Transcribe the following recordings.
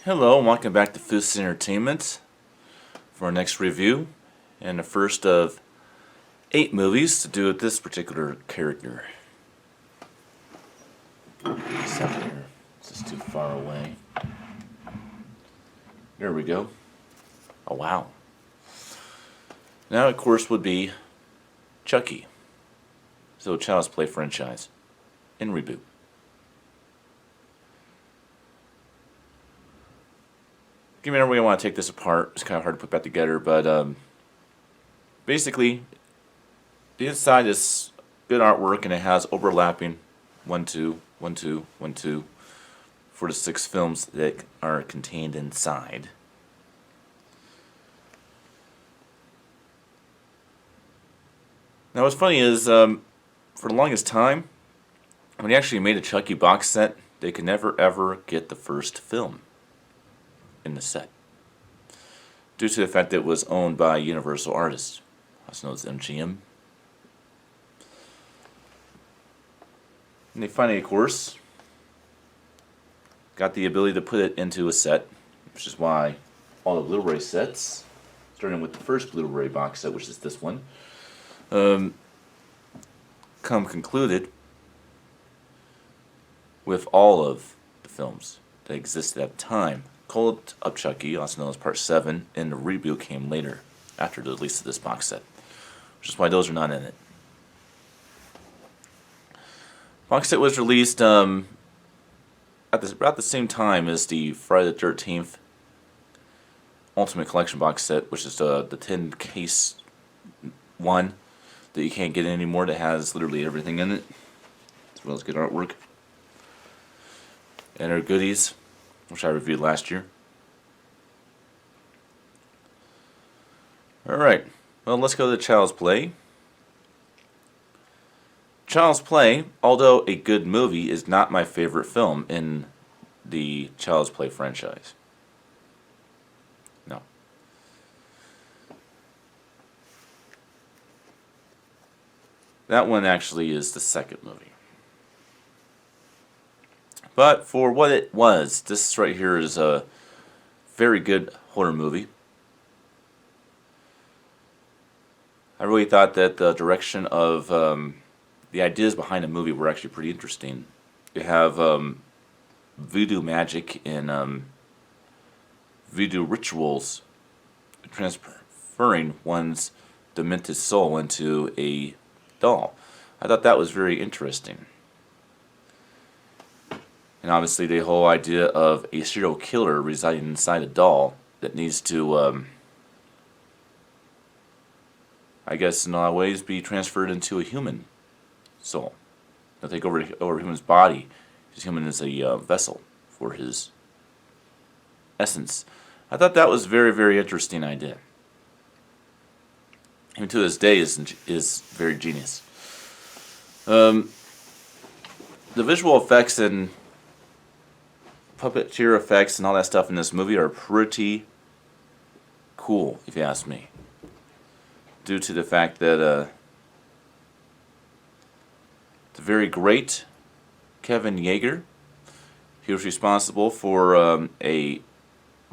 Hello and welcome back to Foods Entertainment for our next review and the first of 8 movies to do with this particular character. Except here, this is too far away. There we go. Oh wow. Now of course would be Chucky. So Child's Play franchise in reboot. Give me another way I want to take this apart. It's kind of hard to put back together, but basically, the inside is good artwork and it has overlapping 1, 2, 1, 2, 1, 2 for the 6 films that are contained inside. Now, what's funny is, for the longest time, when they actually made a Chucky box set, they could never ever get the first film in the set, due to the fact that it was owned by Universal Artists, also known as MGM. And they finally, of course, got the ability to put it into a set, which is why all the Blu-ray sets, starting with the first Blu-ray box set, which is this one, come concluded with all of the films that existed at the time. Cult of Chucky, also known as Part 7, and the reboot came later, after the release of this box set, which is why those are not in it. Box set was released at about the same time as the Friday the 13th Ultimate Collection box set, which is the 10 case one that you can't get anymore, that has literally everything in it, as well as good artwork. And our goodies, which I reviewed last year. Alright, well, let's go to Child's Play. Child's Play, although a good movie, is not my favorite film in the Child's Play franchise. No. That one actually is the second movie. But for what it was, this right here is a very good horror movie. I really thought that the direction of the ideas behind the movie were actually pretty interesting. You have voodoo magic and voodoo rituals transferring one's demented soul into a doll. I thought that was very interesting. And obviously the whole idea of a serial killer residing inside a doll that needs to, I guess in a lot of ways, be transferred into a human soul. They'll take over a human's body. His human is a vessel for his essence. I thought that was a very, very interesting idea. Even to this day is very genius. The visual effects and puppeteer effects and all that stuff in this movie are pretty cool, if you ask me. Due to the fact that the very great Kevin Yeager, he was responsible for a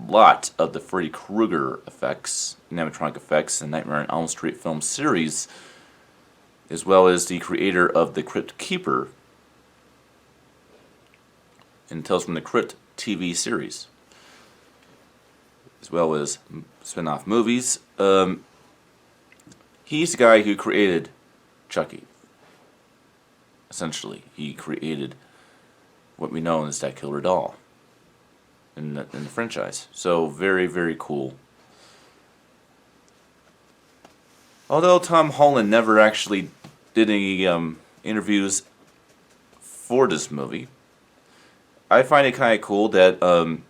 lot of the Freddy Krueger effects, animatronic effects, and Nightmare on Elm Street film series, as well as the creator of The Crypt Keeper and Tales from the Crypt TV series, as well as spin-off movies. He's the guy who created Chucky. Essentially, he created what we know as that killer doll in the franchise. So very, very cool. Although Tom Holland never actually did any interviews for this movie, I find it kind of cool that the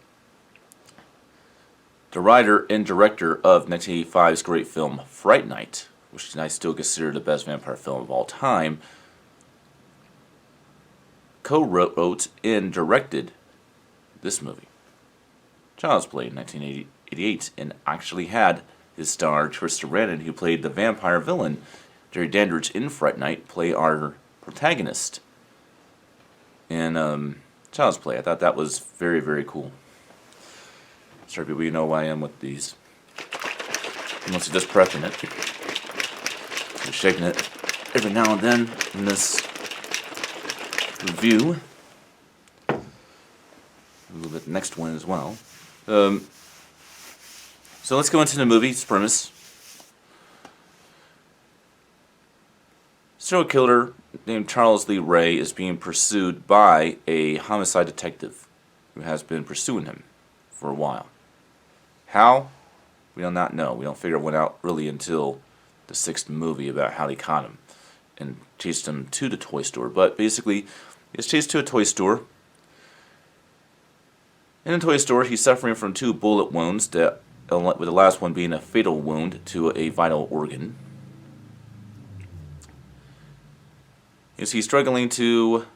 writer and director of 1985's great film Fright Night, which I still consider the best vampire film of all time, co-wrote and directed this movie, Child's Play, in 1988, and actually had his star Trista Randon, who played the vampire villain Jerry Dandridge in Fright Night, play our protagonist in Child's Play. I thought that was very, very cool. Sorry people, you know who I am with these. Unless you're just prepping it. You're shaking it every now and then in this review. A little bit next one as well. So let's go into the movie's premise. Serial killer named Charles Lee Ray is being pursued by a homicide detective who has been pursuing him for a while. How? We do not know. We don't figure one out really until the 6th movie about how they caught him and chased him to the toy store. But basically, he gets chased to a toy store. In the toy store, he's suffering from 2 bullet wounds, with the last one being a fatal wound to a vital organ. As he's struggling to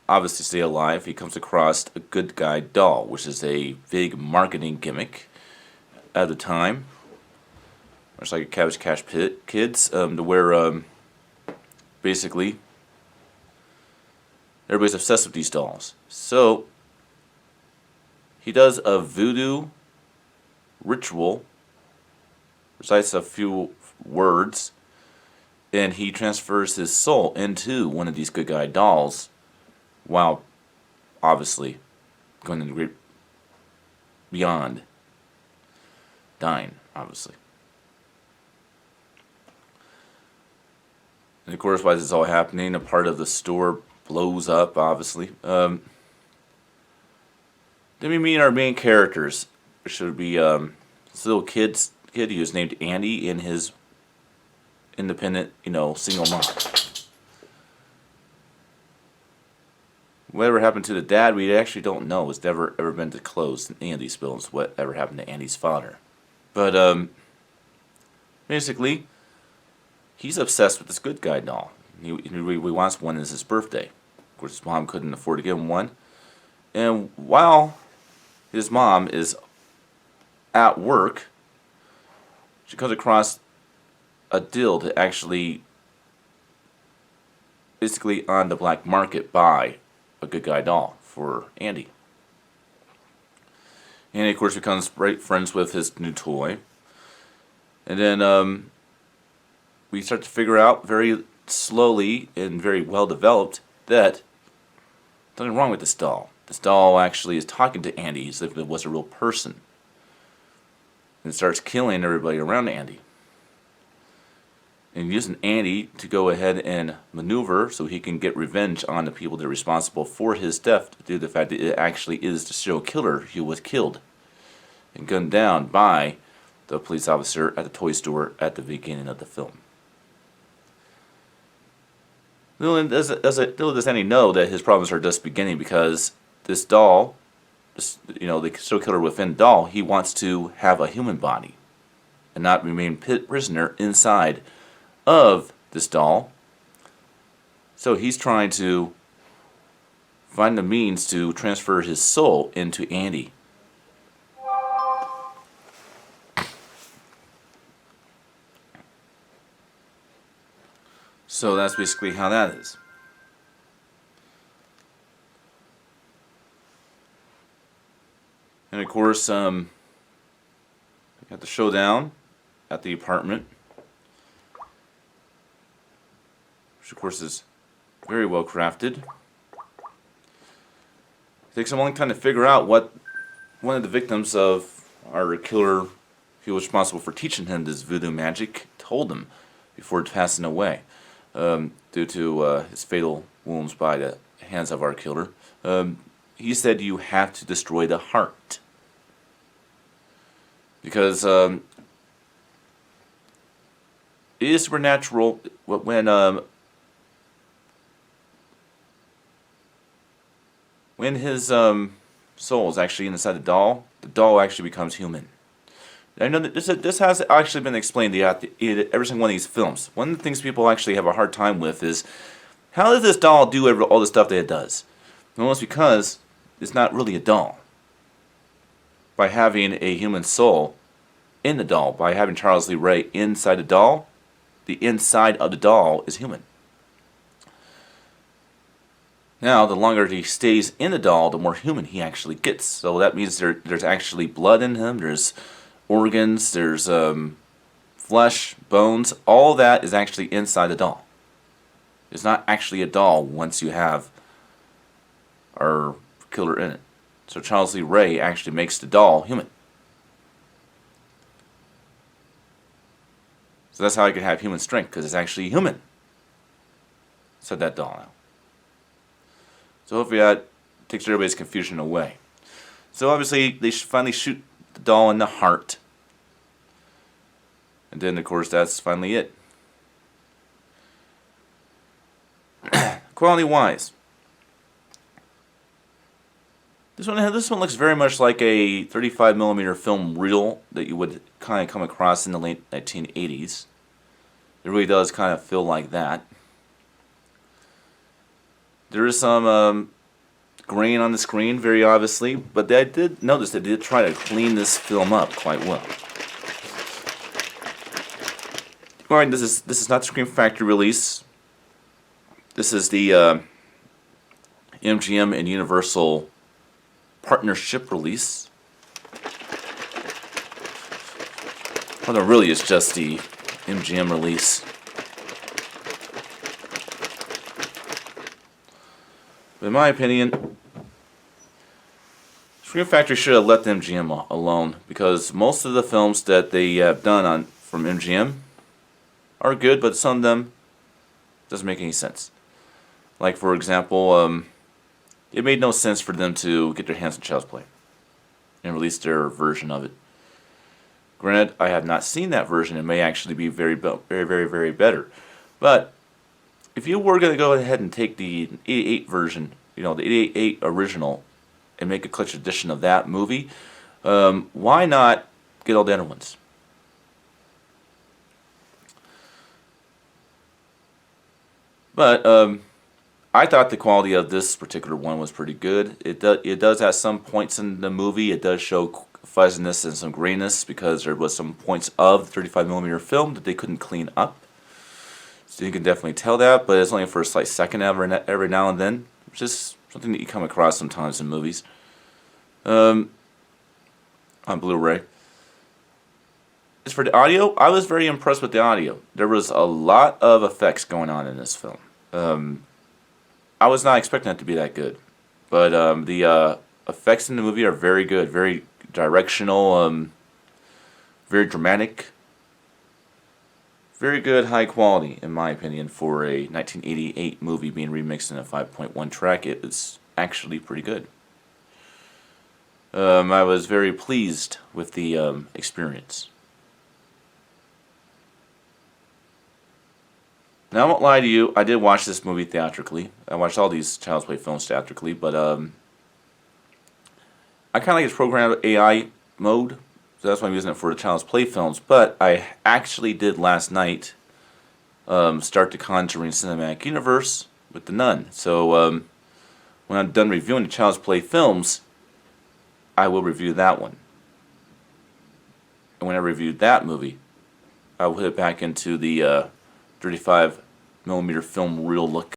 obviously stay alive, he comes across a good guy doll, which is a big marketing gimmick at the time. It's like a Cabbage Patch Kids, to where basically everybody's obsessed with these dolls. So he does a voodoo ritual, recites a few words, and he transfers his soul into one of these good guy dolls, while obviously going into great beyond dying, obviously. And of course, while this is all happening, a part of the store blows up, obviously. Then we meet our main characters, which should be this little kid who's named Andy, and his independent, single mom. Whatever happened to the dad, we actually don't know. It's never ever been disclosed in any of these films whatever happened to Andy's father. But basically, he's obsessed with this good guy doll. He wants one as his birthday. Of course, his mom couldn't afford to give him one. And while his mom is at work, she comes across a deal to actually basically on the black market buy a good guy doll for Andy. Andy, of course, becomes great friends with his new toy. And then we start to figure out very slowly and very well developed that there's nothing wrong with this doll. This doll actually is talking to Andy as if it was a real person. And starts killing everybody around Andy. And using Andy to go ahead and maneuver so he can get revenge on the people that are responsible for his death due to the fact that it actually is the serial killer who was killed and gunned down by the police officer at the toy store at the beginning of the film. Little does Andy know that his problems are just beginning, because this doll, the serial killer within doll, he wants to have a human body and not remain prisoner inside of this doll. So he's trying to find the means to transfer his soul into Andy. So that's basically how that is. And of course, we got the showdown at the apartment, which of course is very well crafted. It takes a long time to figure out what one of the victims of our killer, who was responsible for teaching him this voodoo magic, told him before passing away, due to his fatal wounds by the hands of our killer. He said you have to destroy the heart, because it is supernatural when his soul is actually inside the doll actually becomes human. I know that this has actually been explained throughout every single one of these films. One of the things people actually have a hard time with is, how does this doll do all the stuff that it does? Well, it's because it's not really a doll. By having a human soul in the doll, by having Charles Lee Ray inside the doll, the inside of the doll is human. Now, the longer he stays in the doll, the more human he actually gets. So that means there's actually blood in him, there's organs, there's flesh, bones. All that is actually inside the doll. It's not actually a doll once you have our killer in it. So Charles Lee Ray actually makes the doll human. So that's how I could have human strength, because it's actually human. Said that doll now. So hopefully that takes everybody's confusion away. So obviously they finally shoot the doll in the heart. And then of course that's finally it. Quality wise, this one looks very much like a 35mm film reel that you would kind of come across in the late 1980s. It really does kind of feel like that. There is some grain on the screen, very obviously, but I did notice they did try to clean this film up quite well. Alright, this is not the Scream Factory release. This is the MGM and Universal partnership release. Well, no, really, it's just the MGM release. But in my opinion, Scream Factory should have let the MGM alone, because most of the films that they have done from MGM are good, but some of them doesn't make any sense. Like, for example, it made no sense for them to get their hands on Child's Play and release their version of it. Granted, I have not seen that version. It may actually be very better. But if you were going to go ahead and take the 88 version, the 88 original, and make a collector's edition of that movie, why not get all the other ones? But I thought the quality of this particular one was pretty good. It does at some points in the movie, it does show fuzziness and some grayness, because there was some points of 35mm film that they couldn't clean up. So you can definitely tell that, but it's only for a slight second every now and then, which is something that you come across sometimes in movies. On Blu-ray. As for the audio, I was very impressed with the audio. There was a lot of effects going on in this film. I was not expecting it to be that good, but the effects in the movie are very good, very directional, very dramatic, very good, high quality, in my opinion, for a 1988 movie being remixed in a 5.1 track. It was actually pretty good. I was very pleased with the experience. Now, I won't lie to you, I did watch this movie theatrically. I watched all these Child's Play films theatrically, but I kind of like its programmed AI mode, so that's why I'm using it for the Child's Play films. But I actually did last night start the Conjuring Cinematic Universe with The Nun. So when I'm done reviewing the Child's Play films, I will review that one. And when I reviewed that movie, I will hit back into the 35mm film reel look